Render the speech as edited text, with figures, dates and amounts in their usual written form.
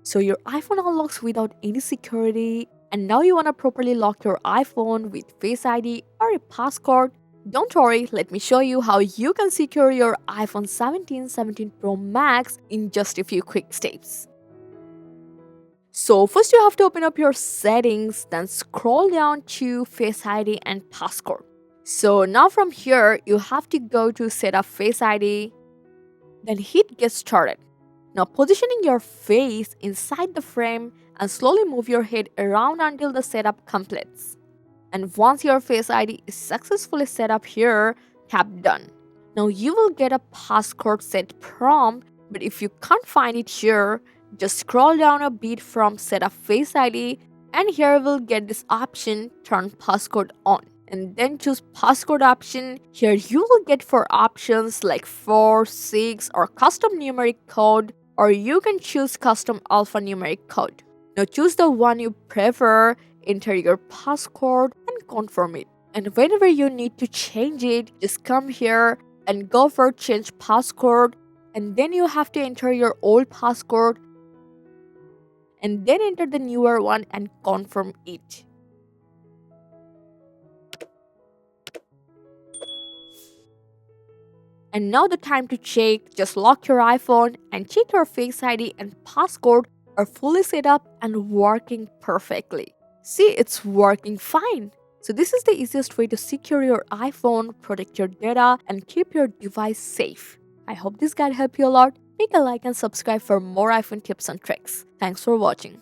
So your iPhone unlocks without any security, and now you want to properly lock your iPhone with Face ID or a passcode. Don't worry, let me show you how you can secure your iPhone 17, 17 Pro Max in just a few quick steps. So first you have to open up your settings, then scroll down to Face ID and Passcode. So now from here, you have to go to set up Face ID, then hit get started. Now positioning your face inside the frame and slowly move your head around until the setup completes. And once your Face ID is successfully set up here, tap done. Now you will get a passcode set prompt, but if you can't find it here, just scroll down a bit from setup Face ID, and here we'll get this option turn passcode on. And then choose passcode option. Here you will get 4 options like 4, 6 or custom numeric code, or you can choose custom alphanumeric code. Now choose the one you prefer, enter your passcode and confirm it. And whenever you need to change it, just come here and go for change passcode, and then you have to enter your old passcode and then enter the newer one and confirm it. And now the time to check, just lock your iPhone and check your Face ID and passcode are fully set up and working perfectly. See, it's working fine. So this is the easiest way to secure your iPhone, protect your data, and keep your device safe. I hope this guide helped you a lot. Make a like and subscribe for more iPhone tips and tricks. Thanks for watching.